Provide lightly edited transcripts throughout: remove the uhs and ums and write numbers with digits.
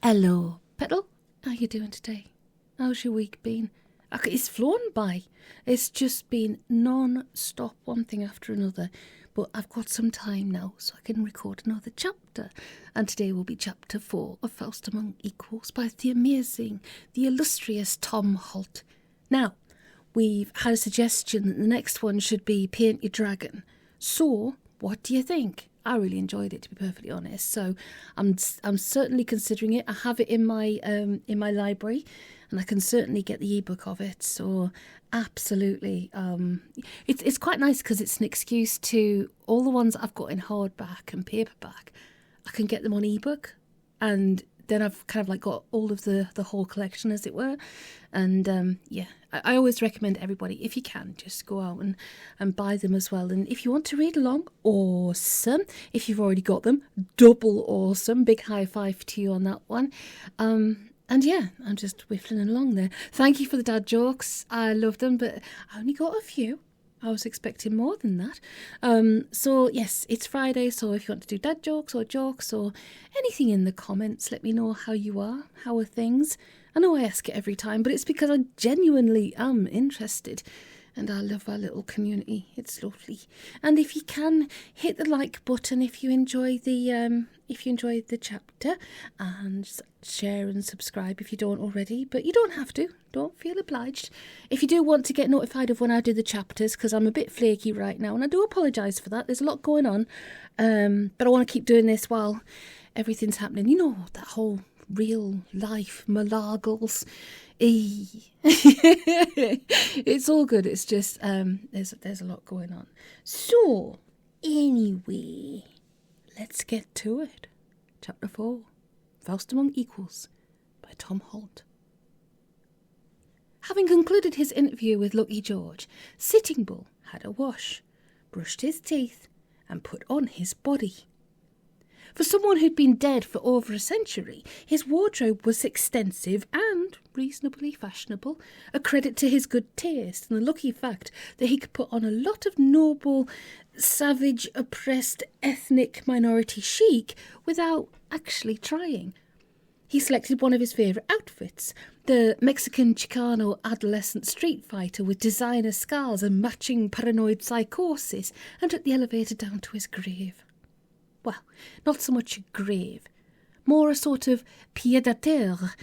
Hello, Petal. How you doing today? How's your week been? It's flown by. It's just been non-stop, one thing after another. But I've got some time now, so I can record another chapter. And today will be chapter 4 of Faust Among Equals by the amazing, the illustrious Tom Holt. Now, we've had a suggestion that the next one should be Paint Your Dragon. So, what do you think? I really enjoyed it, to be perfectly honest. So I'm certainly considering it. I have it in my library, and I can certainly get the ebook of it. So absolutely, it's quite nice because it's an excuse to all the ones I've got in hardback and paperback. I can get them on ebook, and then I've kind of like got all of the whole collection, as it were. And I always recommend everybody, if you can, just go out and buy them as well. And if you want to read along, awesome. If you've already got them, double awesome. Big high five to you on that one. And yeah, I'm just whiffling along there. Thank you for the dad jokes. I love them, but I only got a few. I was expecting more than that. So yes, it's Friday, so if you want to do dad jokes or anything in the comments, let me know how you are. How are things? I know I ask it every time, but it's because I genuinely am interested. And I love our little community. It's lovely. And if you can, hit the like button if you enjoy the chapter, and share and subscribe if you don't already. But you don't have to. Don't feel obliged. If you do want to get notified of when I do the chapters, because I'm a bit flaky right now, and I do apologise for that. There's a lot going on, but I want to keep doing this while everything's happening. You know, that whole real life malagles. It's all good. It's just there's a lot going on. So anyway, let's get to it. Chapter 4, Faust Among Equals by Tom Holt. Having concluded his interview with Lucky George, Sitting Bull had a wash, brushed his teeth, and put on his body. For someone who'd been dead for over a century, his wardrobe was extensive and reasonably fashionable, a credit to his good taste and the lucky fact that he could put on a lot of noble, savage, oppressed, ethnic minority chic without actually trying. He selected one of his favourite outfits, the Mexican Chicano adolescent street fighter with designer scars and matching paranoid psychosis, and took the elevator down to his grave. Well, not so much a grave, more a sort of pied-à-terre.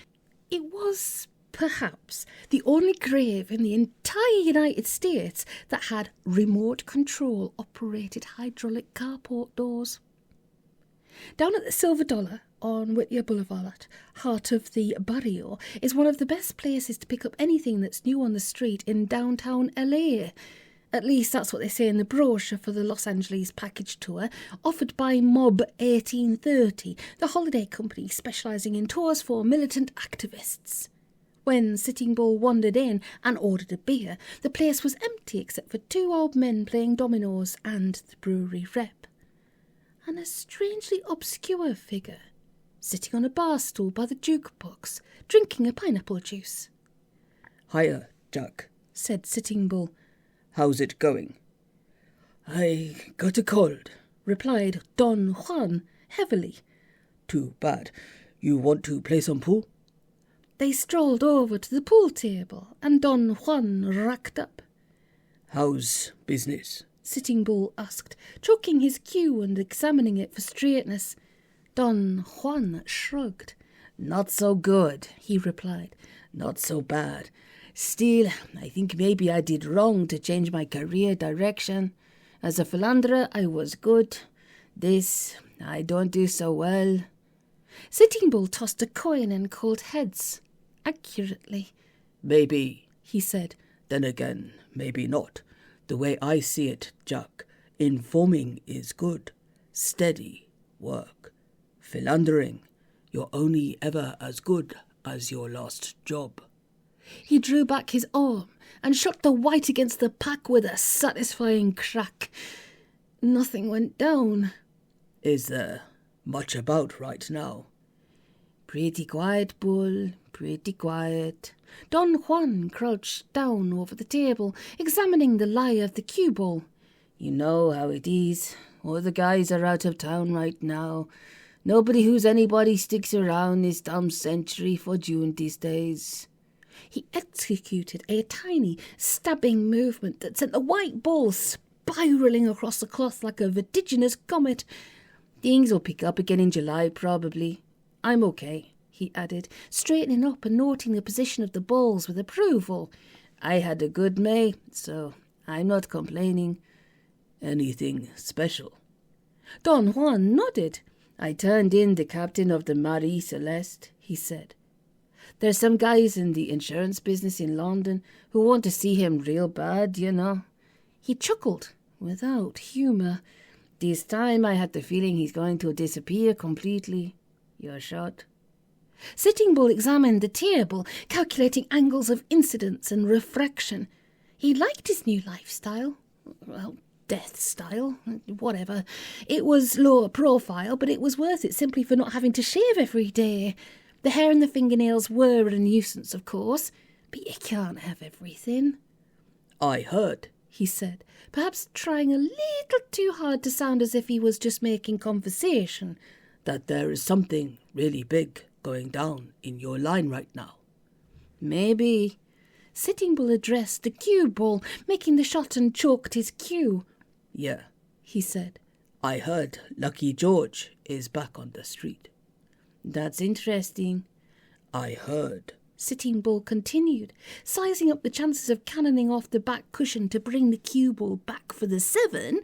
It was, perhaps, the only grave in the entire United States that had remote control operated hydraulic carport doors. Down at the Silver Dollar on Whittier Boulevard, heart of the barrio, is one of the best places to pick up anything that's new on the street in downtown LA. At least that's what they say in the brochure for the Los Angeles package tour, offered by Mob 1830, the holiday company specialising in tours for militant activists. When Sitting Bull wandered in and ordered a beer, the place was empty except for two old men playing dominoes and the brewery rep. And a strangely obscure figure, sitting on a bar stool by the jukebox, drinking a pineapple juice. "Hiya, Jack," said Sitting Bull. "How's it going?" "I got a cold," replied Don Juan heavily. "Too bad. You want to play some pool?" They strolled over to the pool table, and Don Juan racked up. "How's business?" Sitting Bull asked, choking his cue and examining it for straightness. Don Juan shrugged. "Not so good," he replied. "Not so bad. Still, I think maybe I did wrong to change my career direction. As a philanderer, I was good. This, I don't do so well." Sitting Bull tossed a coin and called heads, accurately. "Maybe," he said. "Then again, maybe not. The way I see it, Jack, informing is good. Steady work. Philandering, you're only ever as good as your last job." He drew back his arm and shot the white against the pack with a satisfying crack. Nothing went down. "Is there much about right now?" "Pretty quiet, Bull, pretty quiet." Don Juan crouched down over the table, examining the lie of the cue ball. "You know how it is. All the guys are out of town right now. Nobody who's anybody sticks around this damn century for June these days. He executed a tiny stabbing movement that sent the white ball spiralling across the cloth like a vertiginous comet. Things will pick up again in July, probably. I'm okay, he added, straightening up and noting the position of the balls with approval. I had a good May, so I'm not complaining. Anything special? Don Juan nodded. I turned in the captain of the Marie Celeste, he said. There's some guys in the insurance business in London who want to see him real bad, you know. He chuckled, without humour. This time I had the feeling he's going to disappear completely. Your shot. Sitting Bull examined the table, calculating angles of incidence and refraction. He liked his new lifestyle. Well, death style, whatever. It was lower profile, but it was worth it simply for not having to shave every day. The hair and the fingernails were a nuisance, of course, but you can't have everything. I heard, he said, perhaps trying a little too hard to sound as if he was just making conversation, that there is something really big going down in your line right now. Maybe. Sitting Bull addressed the cue ball, making the shot and choked his cue. Yeah, he said. I heard Lucky George is back on the street. That's interesting. I heard, Sitting Bull continued, sizing up the chances of cannoning off the back cushion to bring the cue ball back for the 7,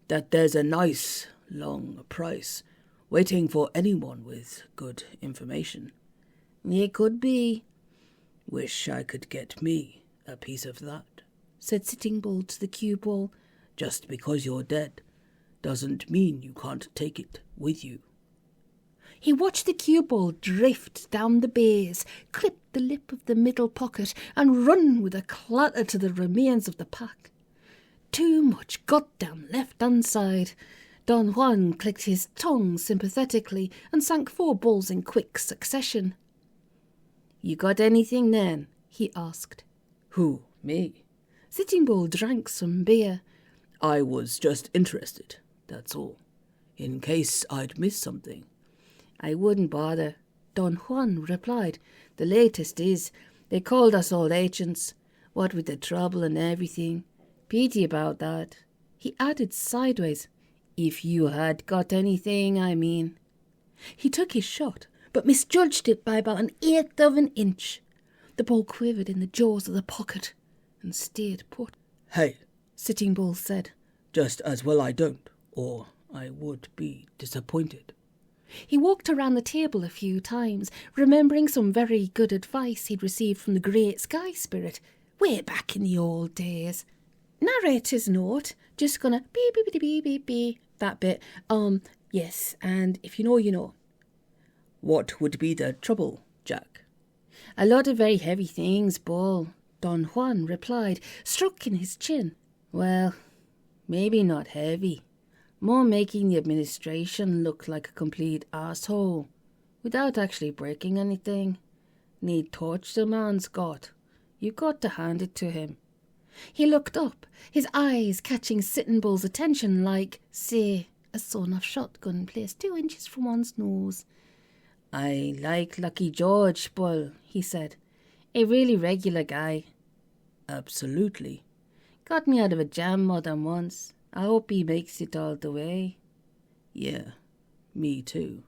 that there's a nice long price waiting for anyone with good information. It could be. Wish I could get me a piece of that, said Sitting Bull to the cue ball. Just because you're dead doesn't mean you can't take it with you. He watched the cue ball drift down the baize, clip the lip of the middle pocket, and run with a clatter to the remains of the pack. Too much goddamn left unside. Don Juan clicked his tongue sympathetically and sank 4 balls in quick succession. You got anything then? He asked. Who, me? Sitting Bull drank some beer. I was just interested, that's all, in case I'd missed something. I wouldn't bother, Don Juan replied. The latest is, they called us all agents, what with the trouble and everything. Pity about that. He added sideways, if you had got anything, I mean. He took his shot, but misjudged it by about 1/8 of an inch. The ball quivered in the jaws of the pocket and stayed put. Hey, Sitting Bull said. Just as well I don't, or I would be disappointed. He walked around the table a few times, remembering some very good advice he'd received from the great sky spirit, way back in the old days. Narrator's note, just gonna beep, beep, beep, beep, beep, beep, that bit. Yes, and if you know, you know. What would be the trouble, Jack? A lot of very heavy things, Bull, Don Juan replied, stroking his chin. Well, maybe not heavy. More making the administration look like a complete asshole, without actually breaking anything. Need torch the man's got. You got to hand it to him. He looked up, his eyes catching Sitting Bull's attention like, say, a sawn-off shotgun placed 2 inches from one's nose. I like Lucky George, Bull, he said. A really regular guy. Absolutely. Got me out of a jam more than once. I hope he makes it all the way. Yeah, me too.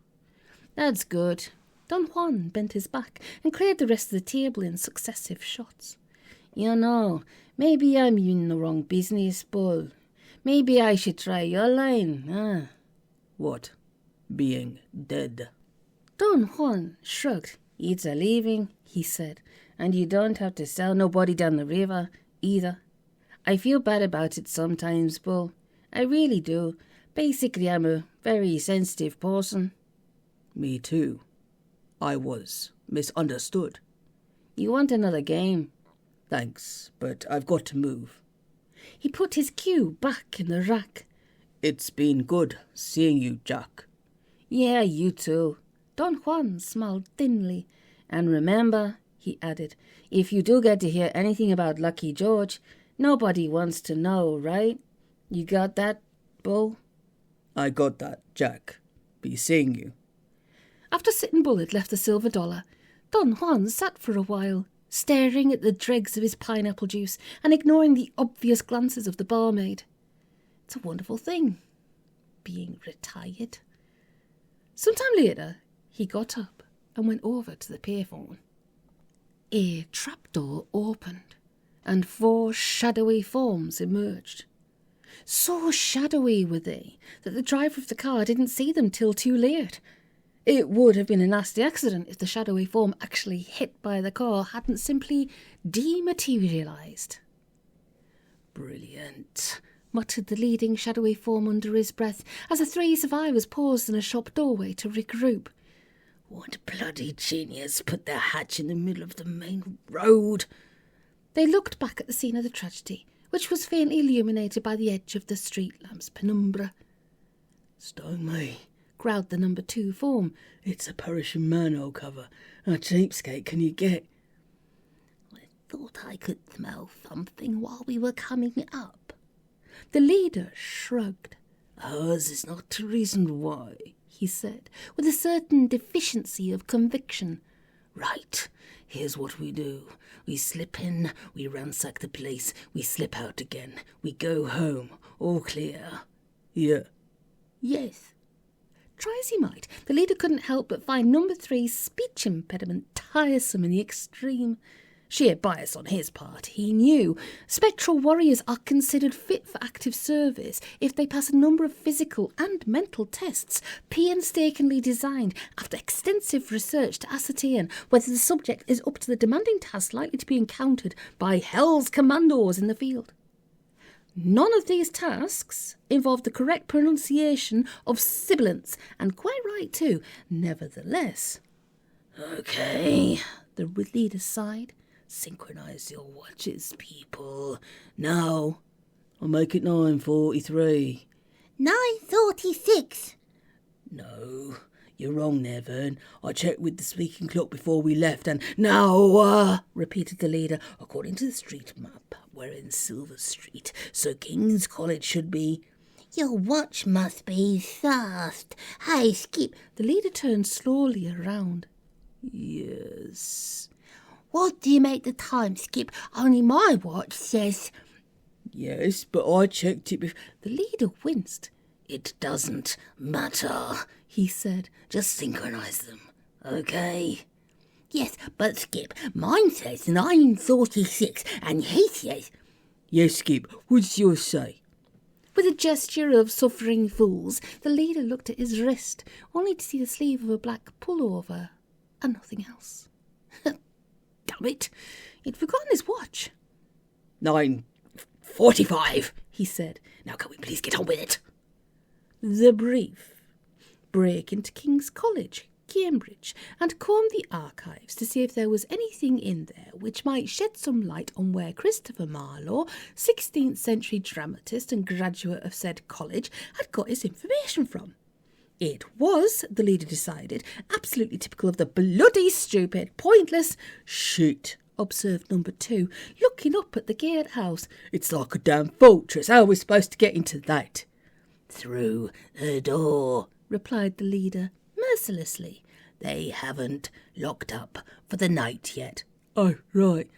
That's good. Don Juan bent his back and cleared the rest of the table in successive shots. You know, maybe I'm in the wrong business, Bull. Maybe I should try your line, huh? What? Being dead? Don Juan shrugged. It's a living, he said, and you don't have to sell nobody down the river, either. I feel bad about it sometimes, Bull. I really do. Basically, I'm a very sensitive person. Me too. I was misunderstood. You want another game? Thanks, but I've got to move. He put his cue back in the rack. It's been good seeing you, Jack. Yeah, you too. Don Juan smiled thinly. And remember, he added, if you do get to hear anything about Lucky George, nobody wants to know, right? You got that, Bull? I got that, Jack. Be seeing you. After Sitting Bull had left the silver dollar, Don Juan sat for a while, staring at the dregs of his pineapple juice and ignoring the obvious glances of the barmaid. It's a wonderful thing, being retired. Sometime later, he got up and went over to the payphone. A trapdoor opened, and 4 shadowy forms emerged. So shadowy were they that the driver of the car didn't see them till too late. It would have been a nasty accident if the shadowy form actually hit by the car hadn't simply dematerialised. Brilliant, muttered the leading shadowy form under his breath as the 3 survivors paused in a shop doorway to regroup. What bloody genius put their hatch in the middle of the main road? They looked back at the scene of the tragedy, which was faintly illuminated by the edge of the street lamp's penumbra. Stone me, growled the number 2 form. It's a perishing manhole cover. How cheapskate can you get? I thought I could smell something while we were coming up. The leader shrugged. Ours is not the reason why, he said, with a certain deficiency of conviction. Right, here's what we do. We slip in, we ransack the place, we slip out again, we go home, all clear. Yeah. Yes. Try as he might, the leader couldn't help but find number 3's speech impediment tiresome in the extreme. Sheer bias on his part, he knew. Spectral warriors are considered fit for active service if they pass a number of physical and mental tests, painstakingly designed after extensive research to ascertain whether the subject is up to the demanding task likely to be encountered by Hell's commandos in the field. None of these tasks involved the correct pronunciation of sibilants, and quite right too. Nevertheless, okay, the leader sighed. Synchronise your watches, people. Now, I'll make it 9:43. 9:46. No, you're wrong there, Vern. I checked with the speaking clock before we left, and now, repeated the leader, according to the street map, we're in Silver Street, so King's College should be... Your watch must be fast. Hey, Skip. The leader turned slowly around. Yes... What do you make the time, Skip? Only my watch says... Yes, but I checked it before... The leader winced. It doesn't matter, he said. Just synchronise them, okay? Yes, but Skip, mine says 9:46, and he says... Yes, Skip, what's yours say? With a gesture of suffering fools, the leader looked at his wrist, only to see the sleeve of a black pullover, and nothing else. Damn it, he'd forgotten his watch. 9:45, he said. Now can we please get on with it? The brief. Break into King's College, Cambridge, and comb the archives to see if there was anything in there which might shed some light on where Christopher Marlowe, 16th century dramatist and graduate of said college, had got his information from. It was, the leader decided, absolutely typical of the bloody stupid, pointless shit, observed number 2, looking up at the gatehouse. It's like a damn fortress. How are we supposed to get into that? Through the door, replied the leader, mercilessly. They haven't locked up for the night yet. Oh, right.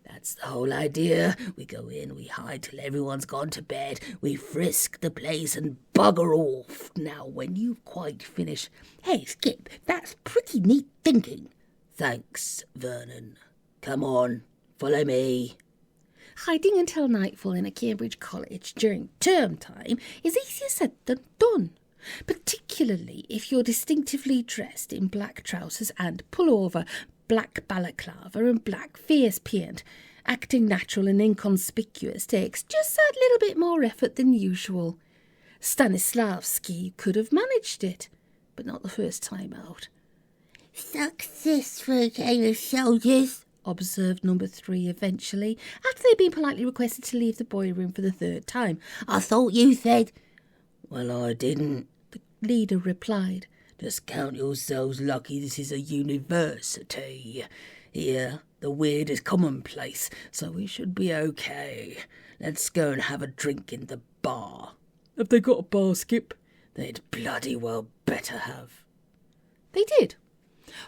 That's the whole idea. We go in, we hide till everyone's gone to bed, we frisk the place and bugger off. Now, when you've quite finished... Hey, Skip, that's pretty neat thinking. Thanks, Vernon. Come on, follow me. Hiding until nightfall in a Cambridge college during term time is easier said than done, particularly if you're distinctively dressed in black trousers and pullover, black balaclava and black face paint. Acting natural and inconspicuous takes just that little bit more effort than usual. Stanislavski could have managed it, but not the first time out. Success for a game of soldiers, observed number 3 eventually, after they'd been politely requested to leave the boiler room for the 3rd time. I thought you said... Well, I didn't, the leader replied. Just count yourselves lucky this is a university. Here, the weird is commonplace, so we should be okay. Let's go and have a drink in the bar. Have they got a bar, Skip? They'd bloody well better have. They did.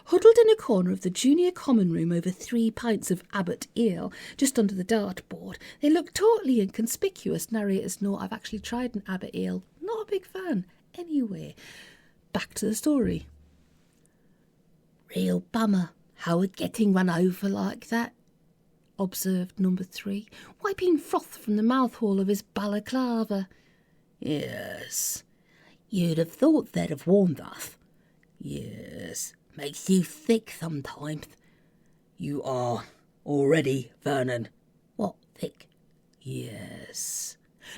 Huddled in a corner of the junior common room over 3 pints of Abbott ale, just under the dartboard, they look totally inconspicuous. Narrators know I've actually tried an Abbott ale. Not a big fan. Anyway, back to the story. Real bummer, Howard getting run over like that, observed number 3, wiping froth from the mouth-hole of his balaclava. Yes. You'd have thought they'd have warned us. Yes. Makes you sick sometimes. You are already, Vernon. What, thick? Yes.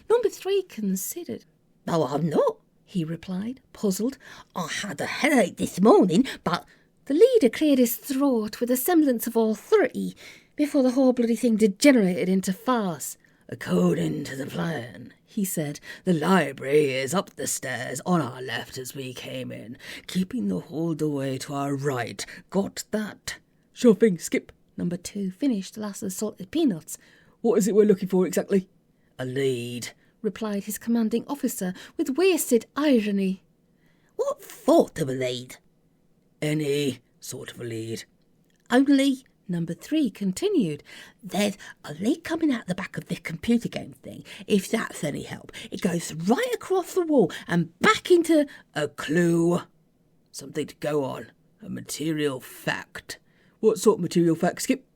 Number 3 considered. No, I'm not, he replied, puzzled. I had a headache this morning, but... The leader cleared his throat with a semblance of authority before the whole bloody thing degenerated into farce. According to the plan, he said, the library is up the stairs on our left as we came in, keeping the hall doorway to our right. Got that? Sure thing, Skip. Number 2 finished the last of the salted peanuts. What is it we're looking for exactly? A lead, replied his commanding officer with wasted irony. What sort of a lead? Any sort of a lead. Only, number 3 continued, there's a lead coming out the back of this computer game thing, if that's any help. It goes right across the wall and back into a clue. Something to go on. A material fact. What sort of material fact, Skip?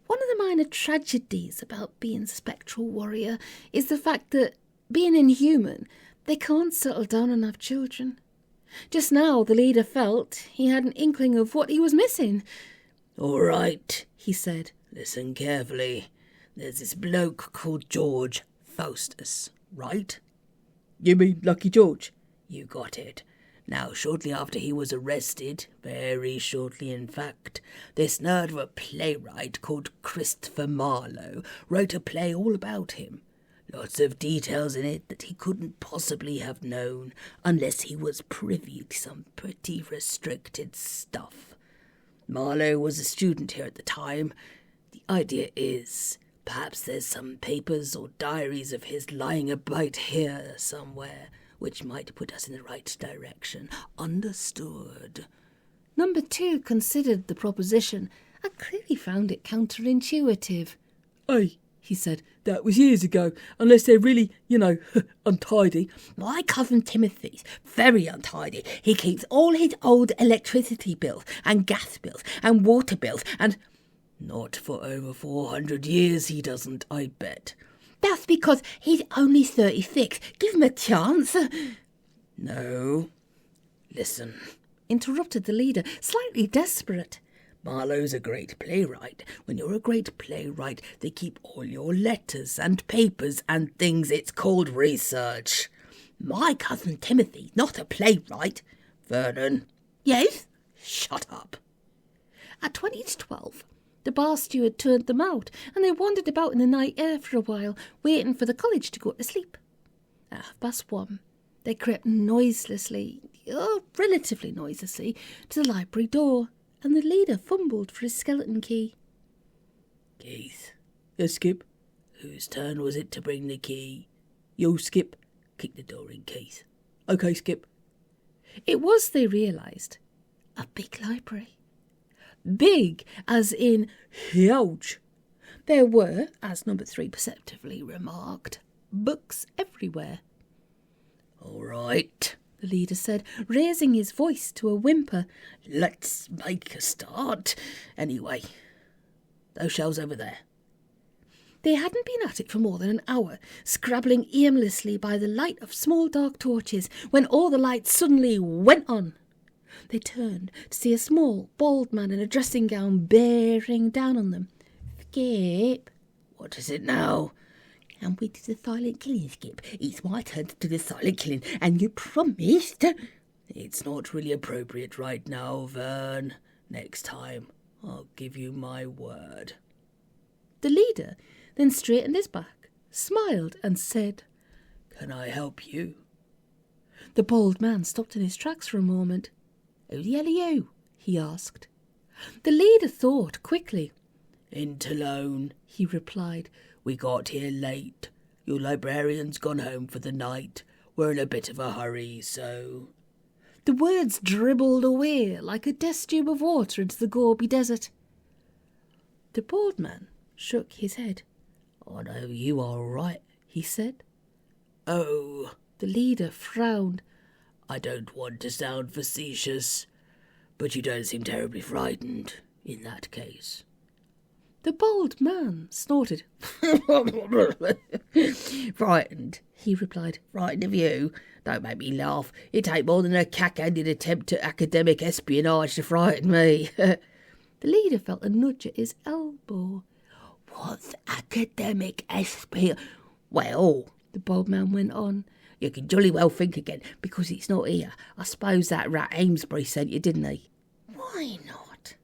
One of the minor tragedies about being a spectral warrior is the fact that, being inhuman, they can't settle down and have children. Just now the leader felt he had an inkling of what he was missing. All right, he said. Listen carefully. There's this bloke called George Faustus, right? You mean Lucky George? You got it. Now, shortly after he was arrested, very shortly in fact, this nerd of a playwright called Christopher Marlowe wrote a play all about him. Lots of details in it that he couldn't possibly have known unless he was privy to some pretty restricted stuff. Marlowe was a student here at the time. The idea is, perhaps there's some papers or diaries of his lying about here somewhere, which might put us in the right direction. Understood? Number 2 considered the proposition and clearly found it counterintuitive. Hey, he said, that was years ago, unless they're really, untidy. My cousin Timothy's very untidy. He keeps all his old electricity bills and gas bills and water bills and... Not for over 400 years he doesn't, I bet. That's because he's only 36. Give him a chance. No. Listen, interrupted the leader, slightly desperate. Marlowe's a great playwright. When you're a great playwright, they keep all your letters and papers and things. It's called research. My cousin Timothy, not a playwright. Vernon. Yes? Shut up. At 20 to 12, the bar steward turned them out, and they wandered about in the night air for a while, waiting for the college to go to sleep. At 1:30, they crept noiselessly, relatively noiselessly, to the library door, and the leader fumbled for his skeleton key. Keith. Yes, Skip? Whose turn was it to bring the key? Yours, Skip. Kick the door in, Keith. OK, Skip. It was, they realised, a big library. Big, as in huge. There were, as number 3 perceptively remarked, books everywhere. All right, the leader said, raising his voice to a whimper. Let's make a start. Anyway, those shelves over there. They hadn't been at it for more than an hour, scrabbling aimlessly by the light of small dark torches, when all the lights suddenly went on. They turned to see a small, bald man in a dressing gown bearing down on them. Skip. What is it now? And we do the silent killing, Skip. It's my turn to do the silent killing, and you promised. It's not really appropriate right now, Vern. Next time, I'll give you my word. The leader then straightened his back, smiled, and said, Can I help you? The bald man stopped in his tracks for a moment. Who the hell are you? He asked. The leader thought quickly. Interloan, he replied. We got here late. Your librarian's gone home for the night. We're in a bit of a hurry, so... The words dribbled away like a test tube of water into the Gobi Desert. The bald man shook his head. "I know you are right," he said. "Oh," the leader frowned. "I don't want to sound facetious, but you don't seem terribly frightened in that case." The bald man snorted. "Frightened," he replied. "Frightened of you? Don't make me laugh. It ain't more than a cack-handed attempt at academic espionage to frighten me." The leader felt a nudge at his elbow. "What's academic espionage?" "Well," the bald man went on, "you can jolly well think again, because it's not here. I suppose that rat Amesbury sent you, didn't he?" "Why not?"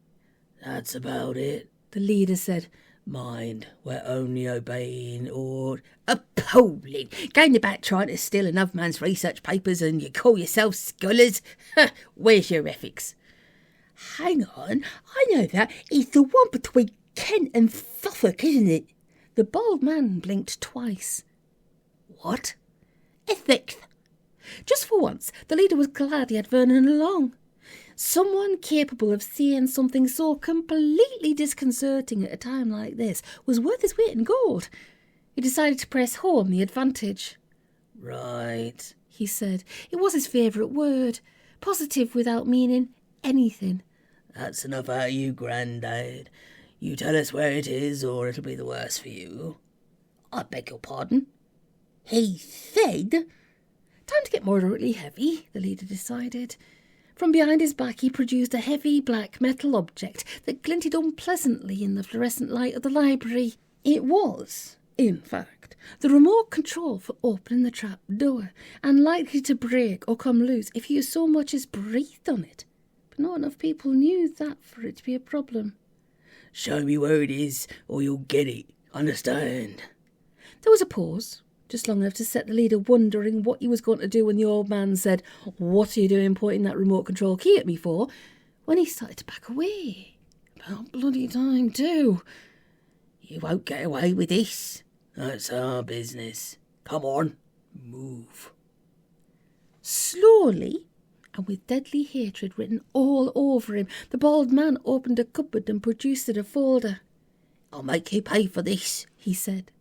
"That's about it," the leader said. "Mind, we're only obeying or—" "Appalling! Going about trying to steal another man's research papers and you call yourselves scholars? Where's your ethics?" "Hang on, I know that. It's the one between Kent and Suffolk, isn't it?" The bald man blinked twice. "What?" "Ethics." Just for once, the leader was glad he had Vernon along. Someone capable of seeing something so completely disconcerting at a time like this was worth his weight in gold. He decided to press home the advantage. "Right," he said. It was his favourite word, positive without meaning anything. "That's enough out of you, Grandad. You tell us where it is, or it'll be the worse for you." "I beg your pardon?" "He said—" Time to get moderately heavy, the leader decided. From behind his back he produced a heavy black metal object that glinted unpleasantly in the fluorescent light of the library. It was, in fact, the remote control for opening the trap door, and likely to break or come loose if you so much as breathed on it. But not enough people knew that for it to be a problem. "Show me where it is, or you'll get it. Understand?" There was a pause, just long enough to set the leader wondering what he was going to do when the old man said, "What are you doing pointing that remote control key at me for?" when he started to back away. About bloody time, too. "You won't get away with this. That's our business. Come on, move." Slowly, and with deadly hatred written all over him, the bald man opened a cupboard and produced a folder. "I'll make you pay for this," he said.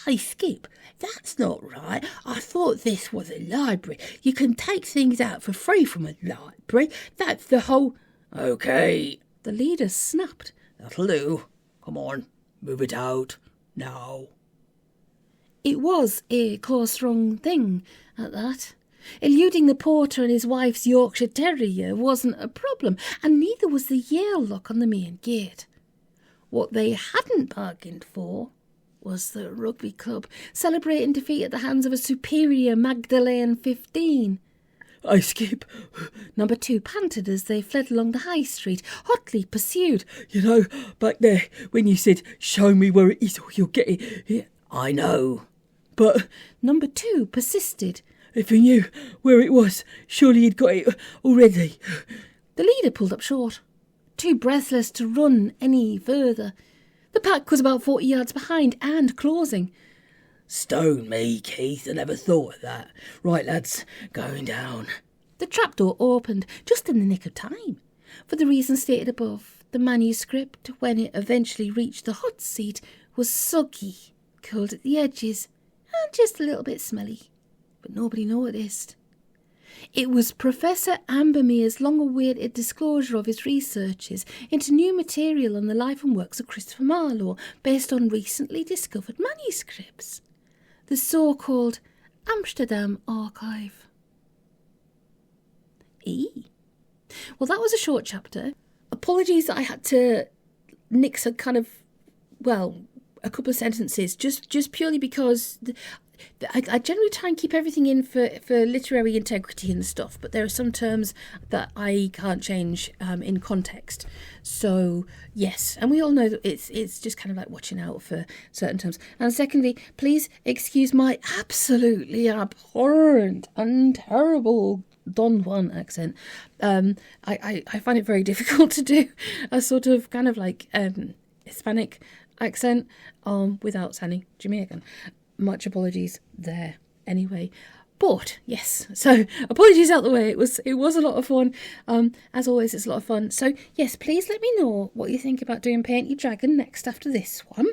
"Hey, Skip, that's not right. I thought this was a library. You can take things out for free from a library. That's the whole—" "Okay," the leader snapped. "That'll do. Come on, move it out, now." It was a close-rung thing, at that. Eluding the porter and his wife's Yorkshire Terrier wasn't a problem, and neither was the Yale lock on the main gate. What they hadn't bargained for was the rugby club, celebrating defeat at the hands of a superior Magdalene 15. "I skip," Number 2 panted as they fled along the high street, hotly pursued. "You know, back there, when you said, 'Show me where it is or you'll get it.'" Yeah, "I know, but—" Number 2 persisted. "If he knew where it was, surely he'd got it already." The leader pulled up short, too breathless to run any further. The pack was about 40 yards behind and closing. "Stone me, Keith, I never thought of that. Right, lads, going down." The trapdoor opened just in the nick of time. For the reasons stated above, the manuscript, when it eventually reached the hot seat, was soggy, cold at the edges, and just a little bit smelly. But nobody noticed. It was Professor Ambermere's long-awaited disclosure of his researches into new material on the life and works of Christopher Marlowe based on recently discovered manuscripts. The so-called Amsterdam Archive. Well, that was a short chapter. Apologies that I had to nix a couple of sentences, just purely because I generally try and keep everything in for literary integrity and stuff, but there are some terms that I can't change in context. So, yes, and we all know that it's just kind of like watching out for certain terms. And secondly, please excuse my absolutely abhorrent and terrible Don Juan accent. I find it very difficult to do a sort of kind of like Hispanic accent without sounding Jamaican. Much apologies there. Anyway, But yes, so apologies out the way. It was a lot of fun. As always, it's a lot of fun. So yes, please let me know what you think about doing Paint Your Dragon next after this one.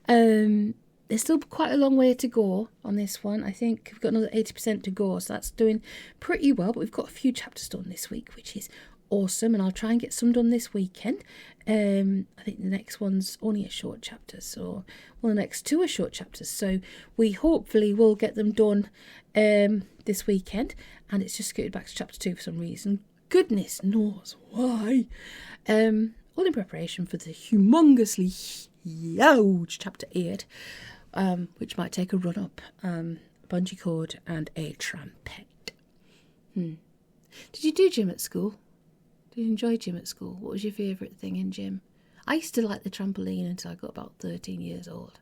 There's still quite a long way to go on this one. I think we've got another 80% to go, so that's doing pretty well. But we've got a few chapters done this week, which is awesome, and I'll try and get some done this weekend. I think the next one's only a short chapter, so the next two are short chapters, so we hopefully will get them done this weekend. And it's just scooted back to chapter 2 for some reason, goodness knows why. All in preparation for the humongously huge chapter 8, which might take a run up, bungee cord and a trumpet. Did you do gym at school? Did you enjoy gym at school? What was your favourite thing in gym? I used to like the trampoline until I got about 13 years old.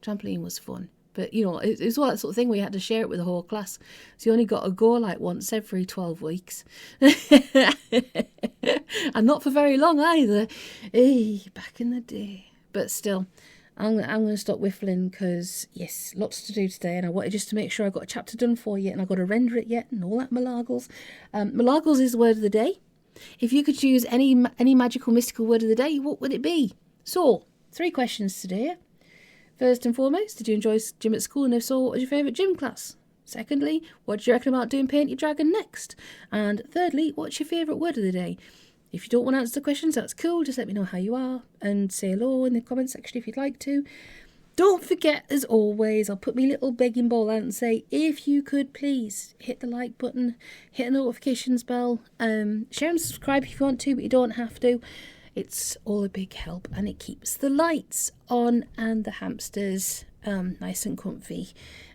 Trampoline was fun. But, you know, it was all that sort of thing where you had to share it with the whole class. So you only got to go like once every 12 weeks. And not for very long either. Hey, back in the day. But still, I'm going to stop whiffling because, yes, lots to do today. And I wanted just to make sure I got a chapter done for you and I got to render it yet and all that malargles. Malargles is the word of the day. If you could choose any magical, mystical word of the day, what would it be? So, 3 questions today. First and foremost, did you enjoy gym at school? And if so, what was your favourite gym class? Secondly, what do you reckon about doing Paint Your Dragon next? And thirdly, what's your favourite word of the day? If you don't want to answer the questions, that's cool. Just let me know how you are and say hello in the comment section if you'd like to. Don't forget, as always, I'll put my little begging bowl out and say, if you could please hit the like button, hit the notifications bell, share and subscribe if you want to, but you don't have to. It's all a big help and it keeps the lights on and the hamsters nice and comfy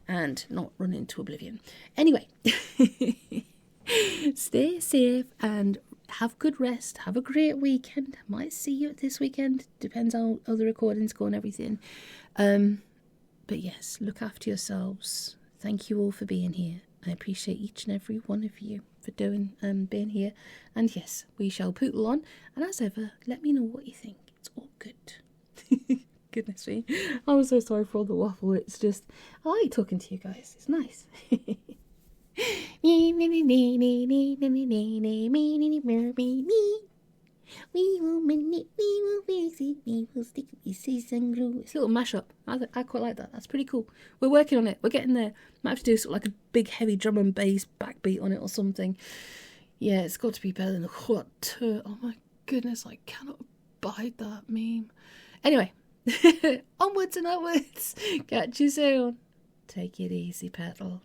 and not run into oblivion. Anyway, stay safe and have good rest. Have a great weekend. Might see you this weekend. Depends how the recordings go and everything. But yes, look after yourselves. Thank you all for being here. I appreciate each and every one of you for being here. And yes, we shall poodle on. And as ever, let me know what you think. It's all good. Goodness me. I'm so sorry for all the waffle. It's just, I like talking to you guys. It's nice. We will fix it, we will stick pieces and glue. It's a little mashup. I quite like that. That's pretty cool. We're working on it. We're getting there. Might have to do sort of like a big heavy drum and bass backbeat on it or something. Yeah, it's got to be better than the what? Oh my goodness, I cannot abide that meme. Anyway, onwards and upwards. Catch you soon. Take it easy, Petal.